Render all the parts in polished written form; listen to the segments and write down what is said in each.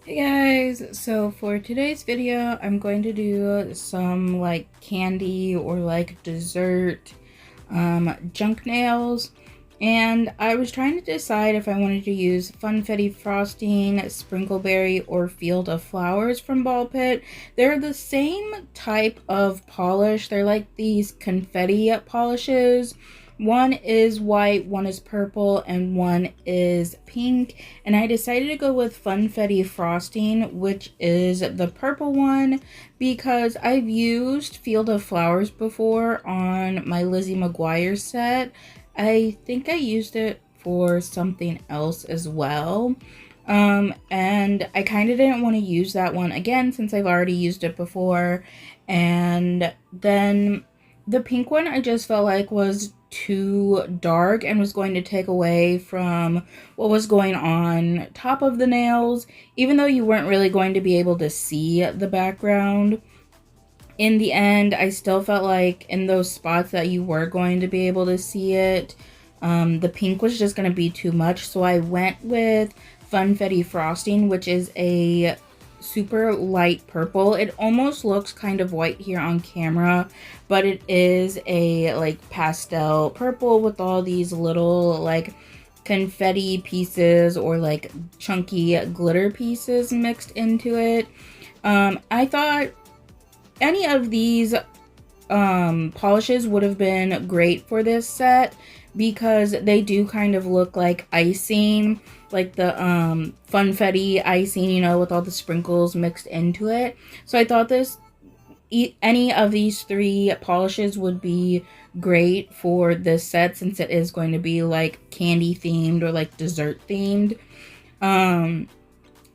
Hey guys, so for today's video, I'm going to do some like candy or like dessert junk nails. And I was trying to decide if I wanted to use Funfetti Frosting, Sprinkleberry, or Field of Flowers from Ball Pit. They're the same type of polish. They're like these confetti polishes. One is white, one is purple, and one is pink. And I decided to go with Funfetti Frosting, which is the purple one, because I've used Field of Flowers before on my Lizzie McGuire set. I think I used it for something else as well. And I kind of didn't want to use that one again since I've already used it before. And then the pink one I just felt like was too dark and was going to take away from what was going on top of the nails, even though you weren't really going to be able to see the background. In the end, I still felt like in those spots that you were going to be able to see it, the pink was just going to be too much. So I went with Funfetti Frosting, which is a super light purple. It almost looks kind of white here on camera, but it is a like pastel purple with all these little like confetti pieces or like chunky glitter pieces mixed into it. I thought any of these polishes would have been great for this set because they do kind of look like icing, like the funfetti icing, you know, with all the sprinkles mixed into it. So I thought any of these three polishes would be great for this set since it is going to be like candy themed or like dessert themed.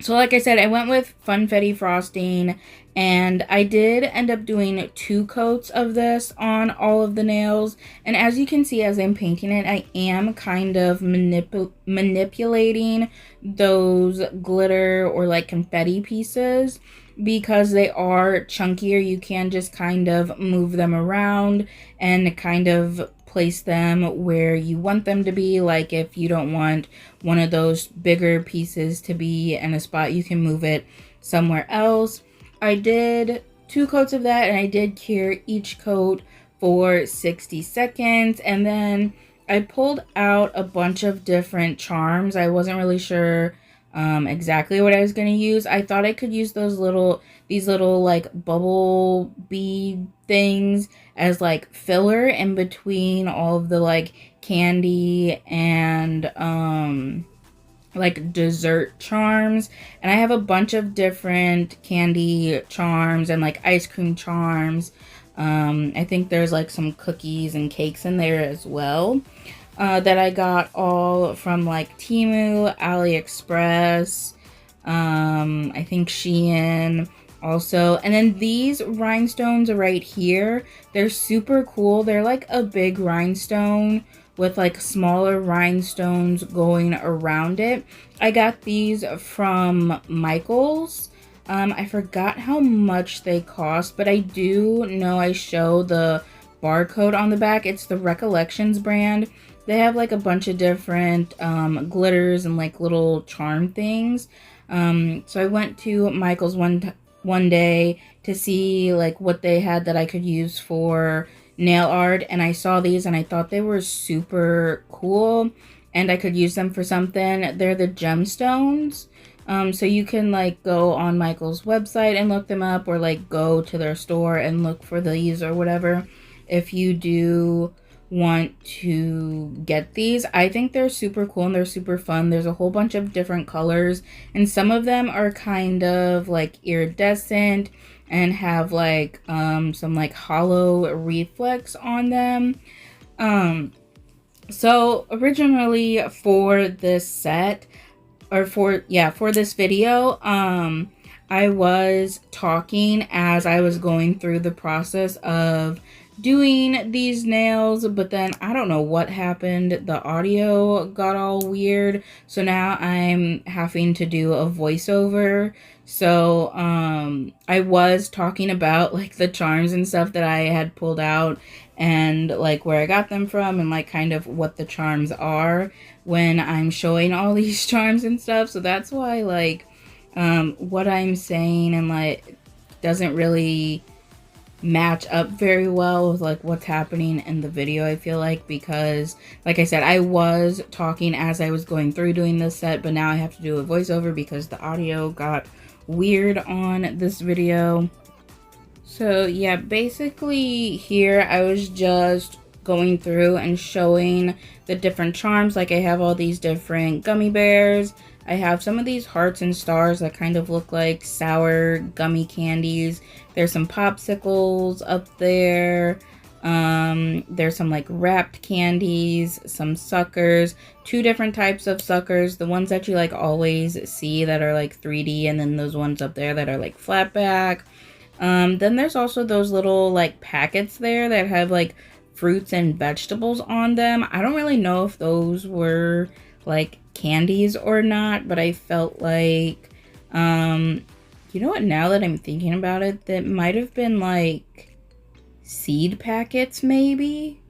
So like I said, I went with Funfetti Frosting, and I did end up doing 2 coats of this on all of the nails. And as you can see as I'm painting it, I am kind of manipulating those glitter or like confetti pieces because they are chunkier. You can just kind of move them around and kind of place them where you want them to be. Like if you don't want one of those bigger pieces to be in a spot, you can move it somewhere else. I did 2 coats of that, and I did cure each coat for 60 seconds, and then I pulled out a bunch of different charms. I wasn't really sure exactly what I was going to use. I thought I could use these little like bubble bead things as like filler in between all of the like candy and like dessert charms. And I have a bunch of different candy charms and like ice cream charms. I think there's like some cookies and cakes in there as well. That I got all from like Temu, AliExpress, I think Shein also. And then these rhinestones right here, they're super cool. They're like a big rhinestone with like smaller rhinestones going around it. I got these from Michael's. I forgot how much they cost, but I do know I show the barcode on the back. It's the Recollections brand. They have like a bunch of different glitters and like little charm things. So I went to Michael's one day to see like what they had that I could use for nail art, and I saw these and I thought they were super cool and I could use them for something. They're the gemstones. So you can like go on Michael's website and look them up, or like go to their store and look for these or whatever if you do want to get these. I think they're super cool and they're super fun. There's a whole bunch of different colors, and some of them are kind of like iridescent and have like some like hollow reflex on them. So originally for this set, or for this video, I was talking as I was going through the process of doing these nails, but then I don't know what happened. The audio got all weird, so now I'm having to do a voiceover. So I was talking about like the charms and stuff that I had pulled out and like where I got them from and like kind of what the charms are when I'm showing all these charms and stuff. So that's why like what I'm saying and like doesn't really match up very well with like what's happening in the video, I feel like, because like I said, I was talking as I was going through doing this set, but now I have to do a voiceover because the audio got weird on this video. So yeah, basically here I was just going through and showing the different charms. Like I have all these different gummy bears. I have some of these hearts and stars that kind of look like sour gummy candies. There's some popsicles up there. There's some like wrapped candies, some suckers, two different types of suckers. The ones that you like always see that are like 3D, and then those ones up there that are like flat back. Then there's also those little like packets there that have like fruits and vegetables on them. I don't really know if those were like candies or not, but I felt like, you know what, now that I'm thinking about it, that might have been like seed packets maybe?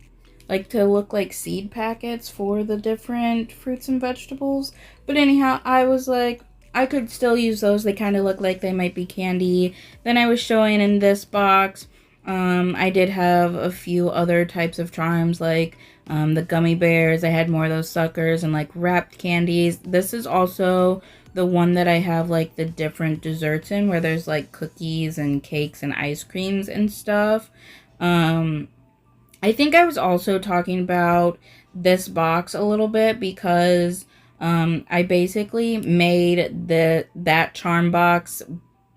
Like to look like seed packets for the different fruits and vegetables. But anyhow, I was like, I could still use those. They kind of look like they might be candy. Then I was showing in this box, I did have a few other types of charms, like the gummy bears. I had more of those suckers and like wrapped candies. This is also the one that I have like the different desserts in, where there's like cookies and cakes and ice creams and stuff. I think I was also talking about this box a little bit because I basically made that charm box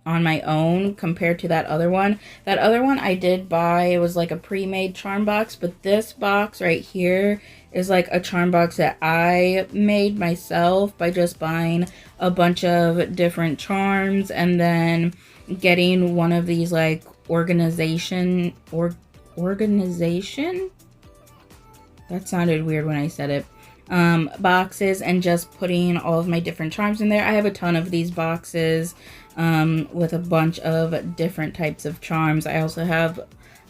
on my own compared to that other one. That other one I did buy, it was like a pre-made charm box, but this box right here is like a charm box that I made myself by just buying a bunch of different charms and then getting one of these like organization. That sounded weird when I said it. Boxes, and just putting all of my different charms in there. I have a ton of these boxes with a bunch of different types of charms. I also have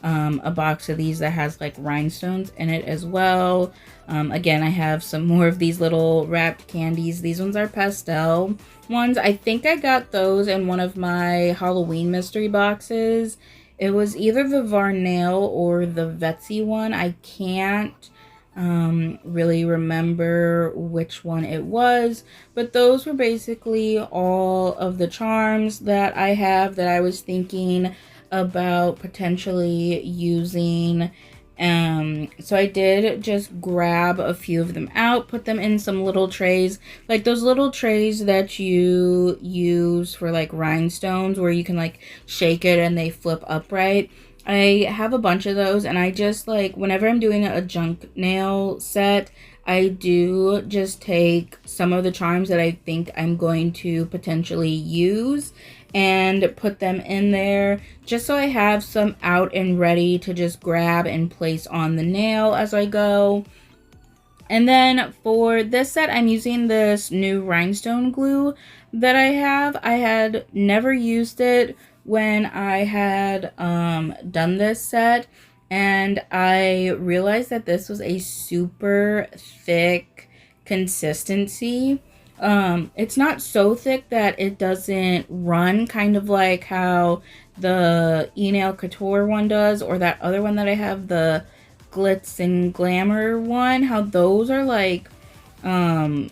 a box of these that has like rhinestones in it as well. Again, I have some more of these little wrapped candies. These ones are pastel ones. I think I got those in one of my Halloween mystery boxes. It was either the Varnail or the Vetsy one. I can't really remember which one it was, but those were basically all of the charms that I have that I was thinking about potentially using. So I did just grab a few of them out, put them in some little trays, like those little trays that you use for like rhinestones where you can like shake it and they flip upright. I have a bunch of those, and I just like, whenever I'm doing a junk nail set, I do just take some of the charms that I think I'm going to potentially use and put them in there just so I have some out and ready to just grab and place on the nail as I go. And then for this set, I'm using this new rhinestone glue that I have. I had never used it when I had done this set, and I realized that this was a super thick consistency. It's not so thick that it doesn't run, kind of like how the E-Nail Couture one does, or that other one that I have, the Glitz and Glamour one, how those are like, I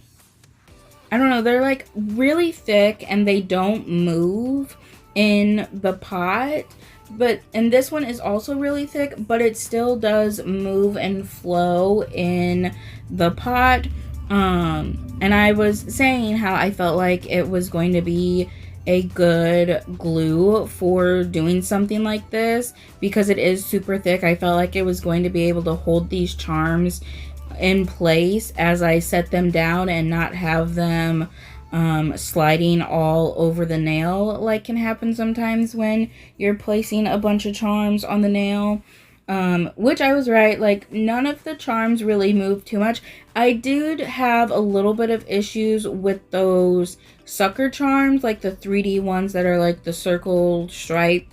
don't know, they're like really thick and they don't move in the pot. And this one is also really thick, but it still does move and flow in the pot. And I was saying how I felt like it was going to be a good glue for doing something like this because it is super thick. I felt like it was going to be able to hold these charms in place as I set them down and not have them sliding all over the nail like can happen sometimes when you're placing a bunch of charms on the nail. Which I was right, like none of the charms really moved too much. I did have a little bit of issues with those sucker charms, like the 3D ones that are like the circle stripe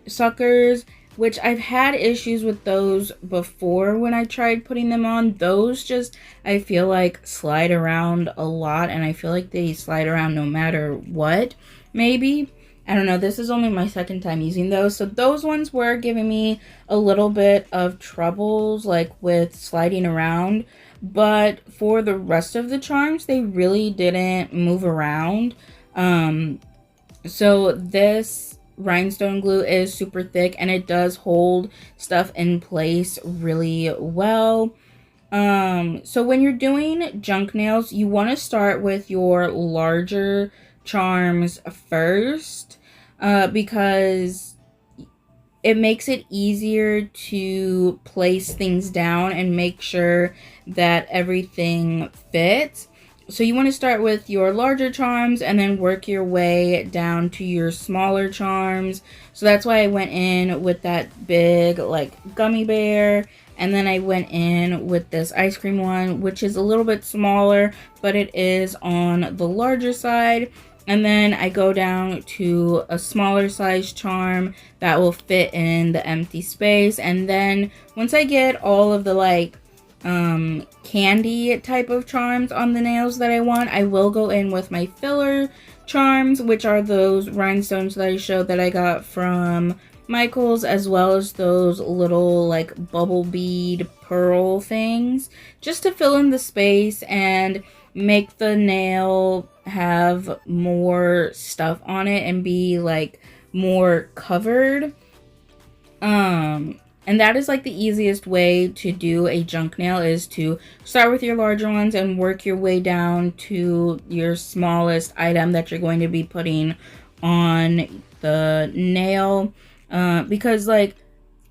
suckers. which I've had issues with those before when I tried putting them on. Those just, I feel like, slide around a lot, and I feel like they slide around no matter what, maybe. I don't know, this is only my second time using those, so those ones were giving me a little bit of troubles, like, with sliding around, but for the rest of the charms, they really didn't move around. So this rhinestone glue is super thick and it does hold stuff in place really well. So when you're doing junk nails, you want to start with your larger charms first, because it makes it easier to place things down and make sure that everything fits. So you want to start with your larger charms and then work your way down to your smaller charms. So that's why I went in with that big like gummy bear, and then I went in with this ice cream one, which is a little bit smaller, but it is on the larger side. And then I go down to a smaller size charm that will fit in the empty space. And then once I get all of the like candy type of charms on the nails that I want, I will go in with my filler charms, which are those rhinestones that I showed that I got from Michael's, as well as those little like bubble bead pearl things, just to fill in the space and make the nail have more stuff on it and be like more covered. And that is like the easiest way to do a junk nail, is to start with your larger ones and work your way down to your smallest item that you're going to be putting on the nail. Because like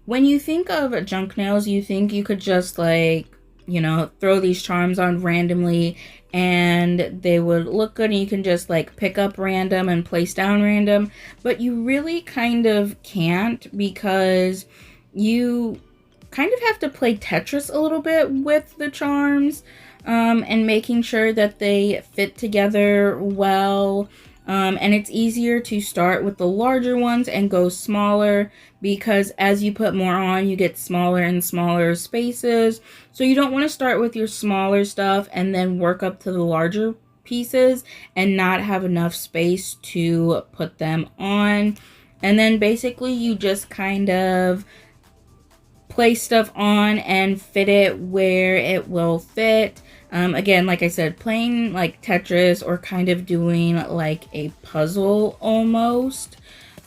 when you think of junk nails, you think you could just like, you know, throw these charms on randomly and they would look good and you can just like pick up random and place down random, but you really kind of can't, because you kind of have to play Tetris a little bit with the charms, and making sure that they fit together well. And it's easier to start with the larger ones and go smaller, because as you put more on, you get smaller and smaller spaces. So you don't want to start with your smaller stuff and then work up to the larger pieces and not have enough space to put them on. And then basically you just kind of place stuff on and fit it where it will fit. Again, like I said, playing like Tetris or kind of doing like a puzzle almost.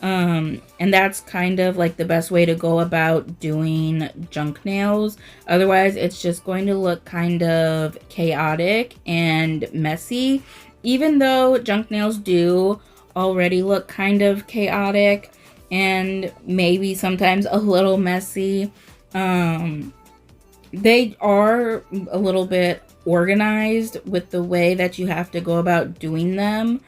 And that's kind of like the best way to go about doing junk nails. Otherwise, it's just going to look kind of chaotic and messy. Even though junk nails do already look kind of chaotic and maybe sometimes a little messy, they are a little bit organized with the way that you have to go about doing them.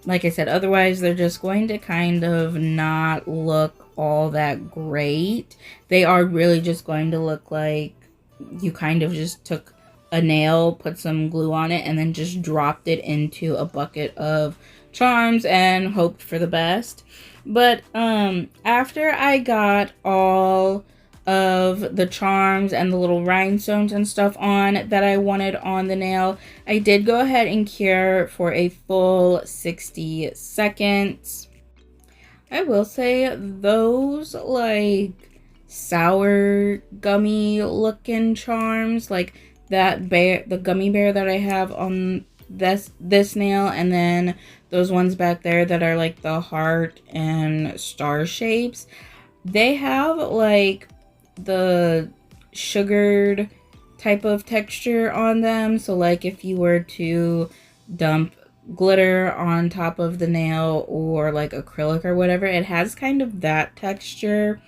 Like I said, otherwise they're just going to kind of not look all that great. They are really just going to look like you kind of just took a nail, put some glue on it, and then just dropped it into a bucket of charms and hoped for the best. But after I got all of the charms and the little rhinestones and stuff on that I wanted on the nail, I did go ahead and cure for a full 60 seconds. I will say those like sour gummy looking charms, like that bear, the gummy bear that I have on this nail, and then those ones back there that are like the heart and star shapes, they have like the sugared type of texture on them. So like if you were to dump glitter on top of the nail or like acrylic or whatever, it has kind of that texture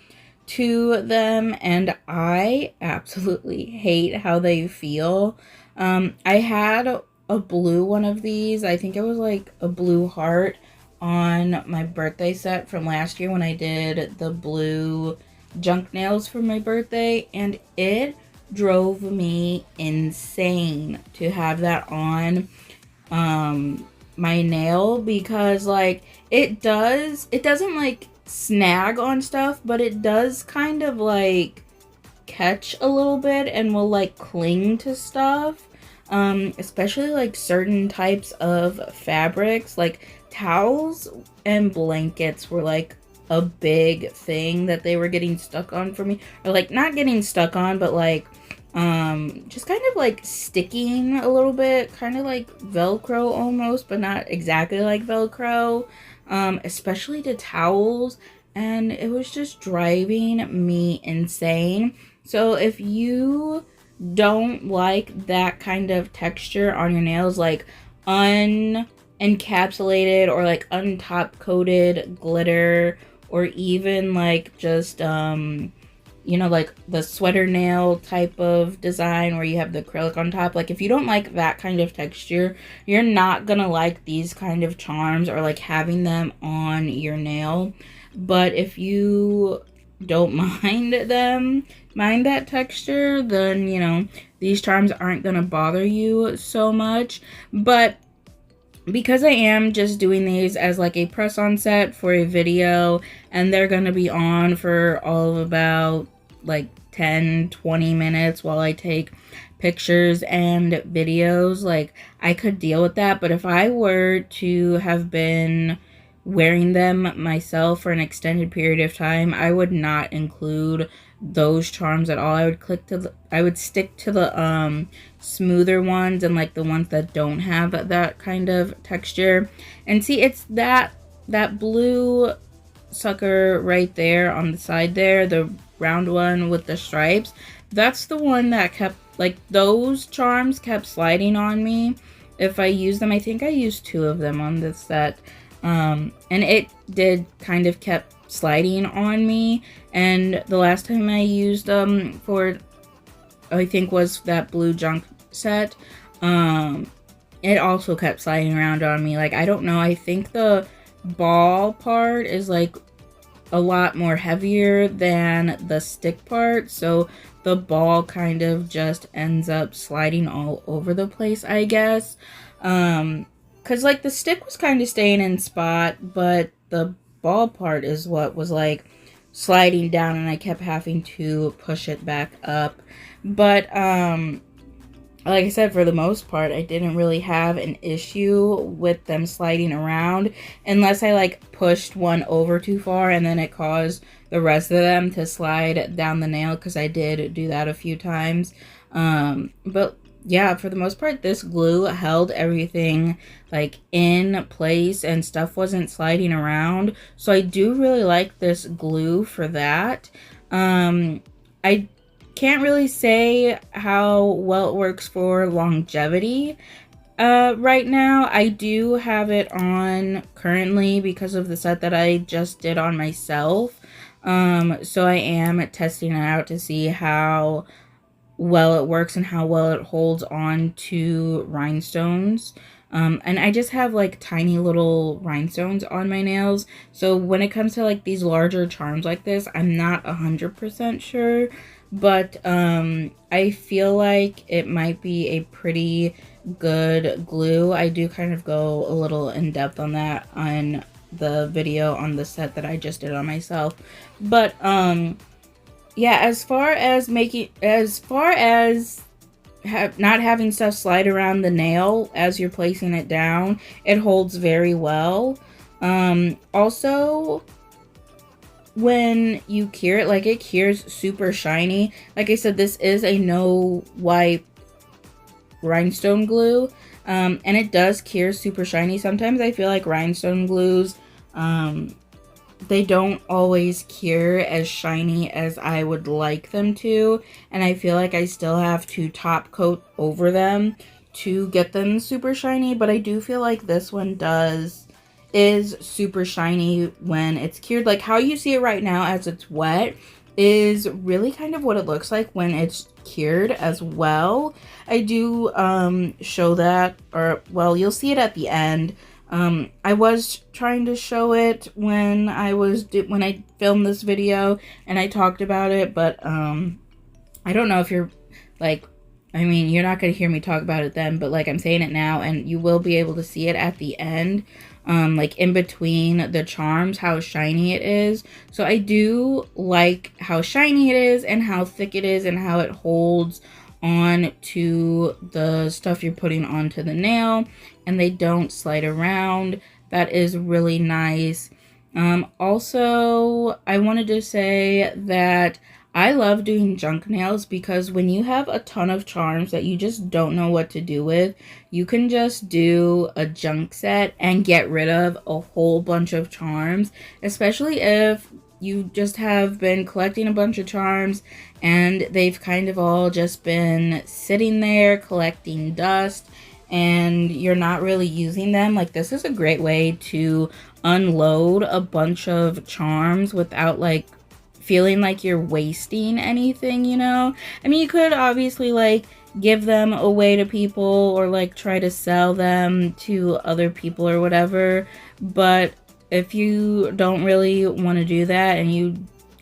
to them, and I absolutely hate how they feel. I had a blue one of these. I think it was like a blue heart on my birthday set from last year when I did the blue junk nails for my birthday, and it drove me insane to have that on my nail, because like it doesn't like snag on stuff, but it does kind of like catch a little bit and will like cling to stuff. Especially like certain types of fabrics, like towels and blankets were like a big thing that they were getting stuck on for me. Or like not getting stuck on, but like just kind of like sticking a little bit, kind of like Velcro almost, but not exactly like Velcro. Especially to towels, and it was just driving me insane. So if you don't like that kind of texture on your nails, like unencapsulated or like untop coated glitter, or even like just you know, like the sweater nail type of design where you have the acrylic on top. Like if you don't like that kind of texture, you're not gonna like these kind of charms or like having them on your nail. But if you don't mind that texture, then you know, these charms aren't gonna bother you so much. But because I am just doing these as like a press-on set for a video, and they're gonna be on for all of about like 10-20 minutes while I take pictures and videos, like I could deal with that. But if I were to have been wearing them myself for an extended period of time, I would not include those charms at all. I would stick to the smoother ones and like the ones that don't have that kind of texture. And see, it's that blue sucker right there on the side there, the round one with the stripes. That's the one that kept, like, those charms kept sliding on me if I used them. I think I used 2 of them on this set. And it did kind of kept sliding on me. And the last time I used them for, I think, was that blue junk set. It also kept sliding around on me. Like, I don't know. I think the ball part is like a lot more heavier than the stick part. So the ball kind of just ends up sliding all over the place, I guess. Cause like the stick was kind of staying in spot, but the ball part is what was like sliding down, and I kept having to push it back up. But like I said, for the most part, I didn't really have an issue with them sliding around, unless I like pushed one over too far and then it caused the rest of them to slide down the nail, because I did do that a few times. But yeah, for the most part, this glue held everything like in place and stuff wasn't sliding around. So I do really like this glue for that. I can't really say how well it works for longevity right now. I do have it on currently because of the set that I just did on myself. So I am testing it out to see how well it works and how well it holds on to rhinestones. And I just have like tiny little rhinestones on my nails. So when it comes to like these larger charms like this, I'm not 100% sure. But I feel like it might be a pretty good glue. I do kind of go a little in depth on that on the video on the set that I just did on myself. But yeah, as far as not having stuff slide around the nail as you're placing it down, it holds very well. Also, when you cure it, like, it cures super shiny. Like I said, this is a no wipe rhinestone glue, and it does cure super shiny. Sometimes I feel like rhinestone glues, they don't always cure as shiny as I would like them to, and I feel like I still have to top coat over them to get them super shiny. But I do feel like this one is super shiny when it's cured. Like how you see it right now as it's wet is really kind of what it looks like when it's cured as well. I do show that, or well, you'll see it at the end. I was trying to show it when I filmed this video and I talked about it, but I don't know if you're like, I mean, you're not going to hear me talk about it then, but like I'm saying it now, and you will be able to see it at the end. like in between the charms, how shiny it is. So I do like how shiny it is and how thick it is and how it holds on to the stuff you're putting onto the nail, and they don't slide around. That is really nice. Also, I wanted to say that I love doing junk nails because when you have a ton of charms that you just don't know what to do with, you can just do a junk set and get rid of a whole bunch of charms, especially if you just have been collecting a bunch of charms and they've kind of all just been sitting there collecting dust and you're not really using them. Like, this is a great way to unload a bunch of charms without like feeling like you're wasting anything, you know? I mean, you could obviously like give them away to people or like try to sell them to other people or whatever, but if you don't really want to do that and you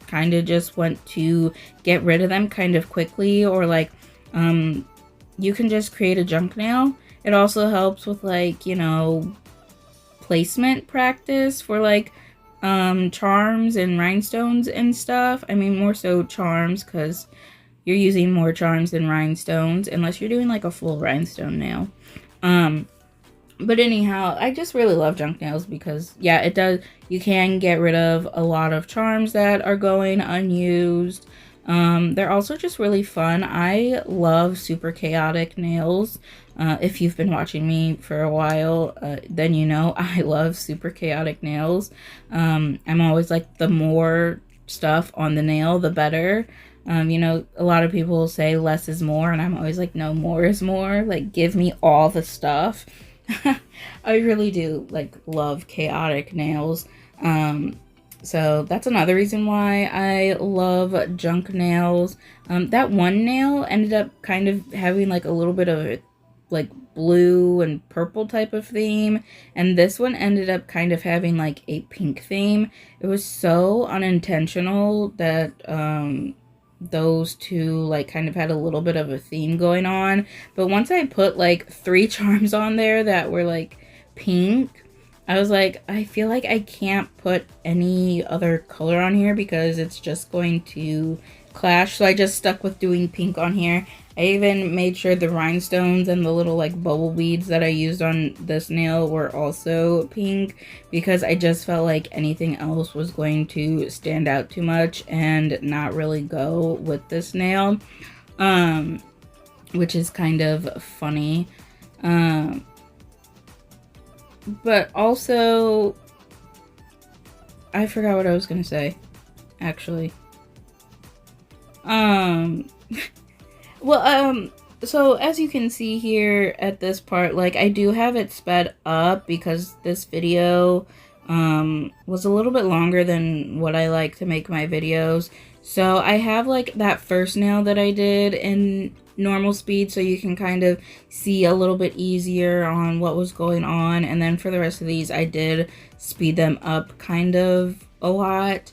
kind of just want to get rid of them kind of quickly, or like you can just create a junk nail. It also helps with like, you know, placement practice for like charms and rhinestones and stuff. I mean, more so charms because you're using more charms than rhinestones unless you're doing like a full rhinestone nail. But anyhow, I just really love junk nails because, yeah, it does, you can get rid of a lot of charms that are going unused. They're also just really fun. I love super chaotic nails. If you've been watching me for a while, then you know I love super chaotic nails. I'm always like, the more stuff on the nail, the better. You know, a lot of people say less is more, and I'm always like, no, more is more. Like, give me all the stuff. I really do like love chaotic nails. So that's another reason why I love junk nails. That one nail ended up kind of having like a little bit of a like blue and purple type of theme, and this one ended up kind of having like a pink theme. It was so unintentional that those two like kind of had a little bit of a theme going on, but once I put like 3 charms on there that were like pink, I was like, I feel like I can't put any other color on here because it's just going to clash. So I just stuck with doing pink on here. I even made sure the rhinestones and the little like bubble beads that I used on this nail were also pink because I just felt like anything else was going to stand out too much and not really go with this nail, which is kind of funny. But also, I forgot what I was gonna say, actually. So as you can see here at this part, like, I do have it sped up because this video was a little bit longer than what I like to make my videos. So I have like that first nail that I did in normal speed so you can kind of see a little bit easier on what was going on, and then for the rest of these I did speed them up kind of a lot,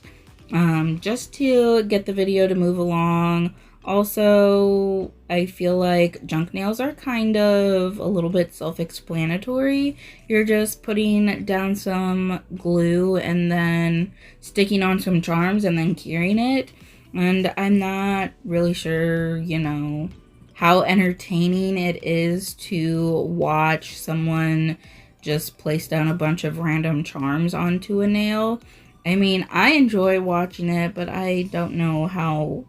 just to get the video to move along. Also, I feel like junk nails are kind of a little bit self-explanatory. You're just putting down some glue and then sticking on some charms and then curing it. And I'm not really sure, you know, how entertaining it is to watch someone just place down a bunch of random charms onto a nail. I mean, I enjoy watching it, but I don't know how,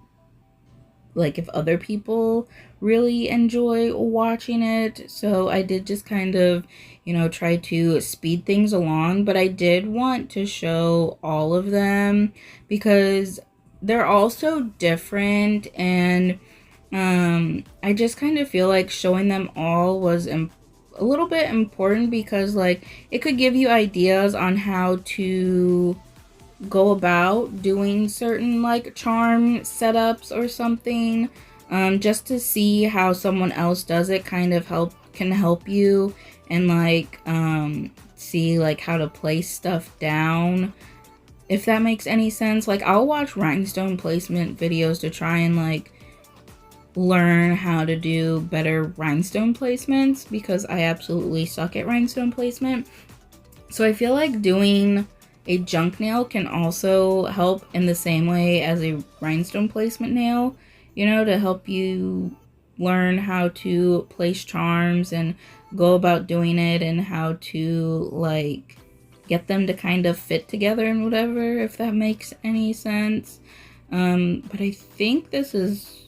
like, if other people really enjoy watching it. So I did just kind of, you know, try to speed things along, but I did want to show all of them because they're all so different, and I just kind of feel like showing them all was a little bit important because, like, it could give you ideas on how to go about doing certain like charm setups or something, just to see how someone else does it kind of can help you, and like see like how to place stuff down, if that makes any sense. Like, I'll watch rhinestone placement videos to try and like learn how to do better rhinestone placements because I absolutely suck at rhinestone placement. So I feel like doing a junk nail can also help in the same way as a rhinestone placement nail, you know, to help you learn how to place charms and go about doing it and how to like get them to kind of fit together and whatever, if that makes any sense. But I think this is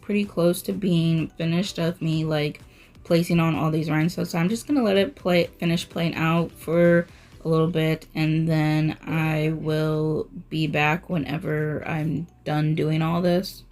pretty close to being finished of me like placing on all these rhinestones. So I'm just gonna let it finish playing out for a little bit, and then I will be back whenever I'm done doing all this.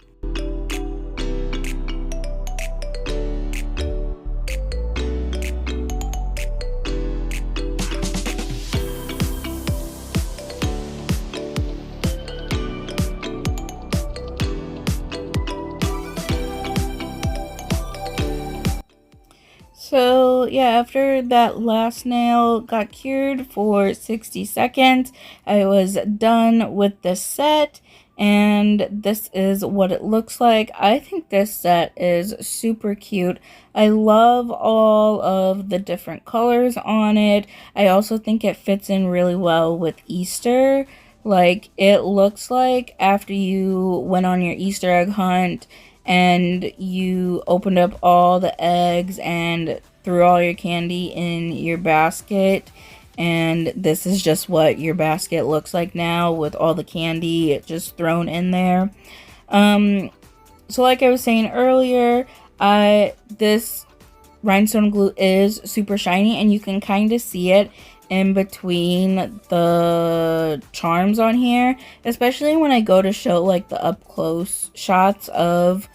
So yeah, after that last nail got cured for 60 seconds, I was done with the set, and this is what it looks like. I think this set is super cute. I love all of the different colors on it. I also think it fits in really well with Easter. Like, it looks like after you went on your Easter egg hunt and you opened up all the eggs and threw all your candy in your basket, and this is just what your basket looks like now with all the candy just thrown in there. So like I was saying earlier, this rhinestone glue is super shiny, and you can kind of see it in between the charms on here, especially when I go to show like the up close shots of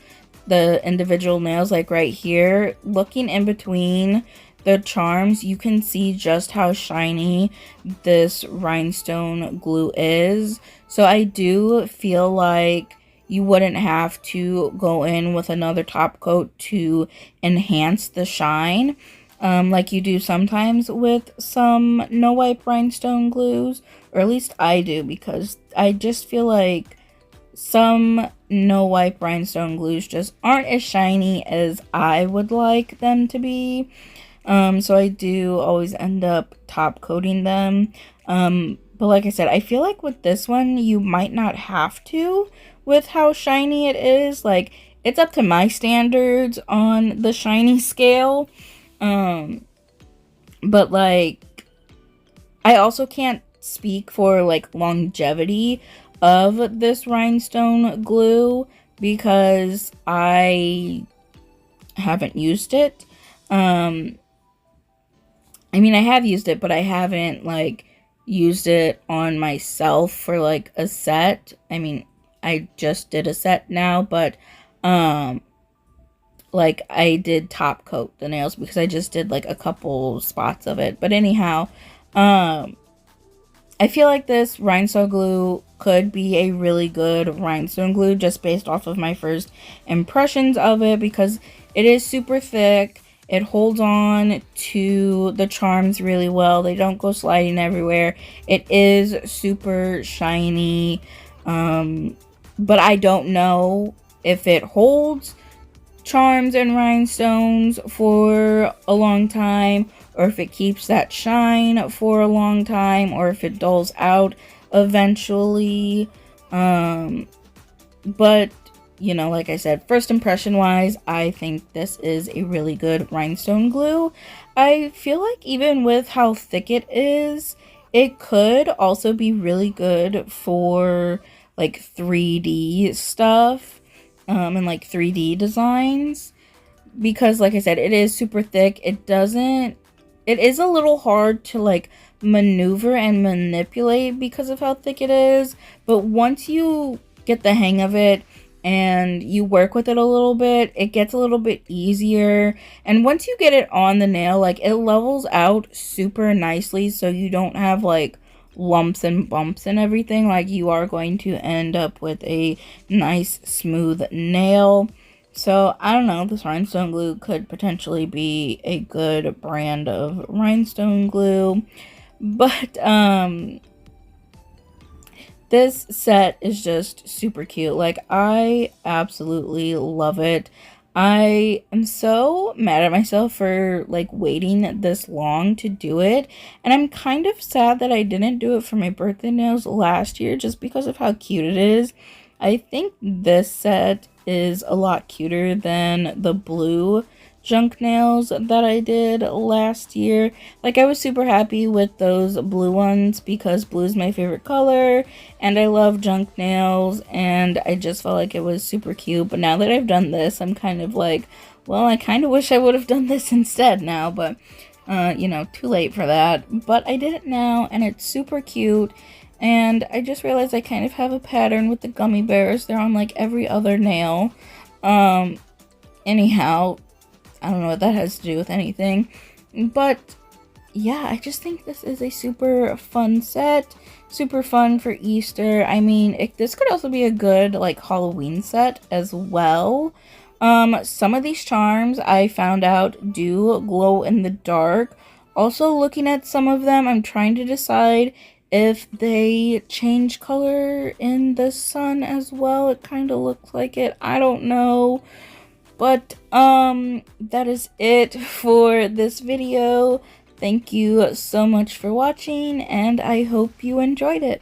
the individual nails. Like right here, looking in between the charms, you can see just how shiny this rhinestone glue is. So I do feel like you wouldn't have to go in with another top coat to enhance the shine, like you do sometimes with some no wipe rhinestone glues, or at least I do, because I just feel like some no wipe rhinestone glues just aren't as shiny as I would like them to be. So I do always end up top coating them. But like I said, I feel like with this one, you might not have to with how shiny it is. Like, it's up to my standards on the shiny scale. But like, I also can't speak for like longevity of this rhinestone glue because I haven't used it. I mean, I have used it, but I haven't like used it on myself for like a set. I mean, I just did a set now, but like I did top coat the nails because I just did like a couple spots of it. But anyhow, I feel like this rhinestone glue could be a really good rhinestone glue just based off of my first impressions of it, because it is super thick. It holds on to the charms really well. They don't go sliding everywhere. It is super shiny. But I don't know if it holds charms and rhinestones for a long time, or if it keeps that shine for a long time, or if it dulls out eventually. But you know, like I said, first impression wise, I think this is a really good rhinestone glue. I feel like even with how thick it is, it could also be really good for like 3D stuff, and like 3D designs, because like I said, it is super thick. It is a little hard to like maneuver and manipulate because of how thick it is, but once you get the hang of it and you work with it a little bit, it gets a little bit easier. And once you get it on the nail, like, it levels out super nicely, so you don't have like lumps and bumps and everything. Like, you are going to end up with a nice smooth nail. So I don't know, this rhinestone glue could potentially be a good brand of rhinestone glue. But this set is just super cute. Like, I absolutely love it. I am so mad at myself for like waiting this long to do it. And I'm kind of sad that I didn't do it for my birthday nails last year just because of how cute it is. I think this set is a lot cuter than the blue junk nails that I did last year. Like, I was super happy with those blue ones because blue is my favorite color and I love junk nails, and I just felt like it was super cute. But now that I've done this, I'm kind of like, well, I kind of wish I would have done this instead now, but you know, too late for that. But I did it now and it's super cute. And I just realized I kind of have a pattern with the gummy bears. They're on like every other nail. Anyhow, I don't know what that has to do with anything. But yeah, I just think this is a super fun set. Super fun for Easter. I mean, this could also be a good like Halloween set as well. Some of these charms I found out do glow in the dark. Also, looking at some of them, I'm trying to decide if they change color in the sun as well. It kind of looks like it. I don't know. But, that is it for this video. Thank you so much for watching, and I hope you enjoyed it.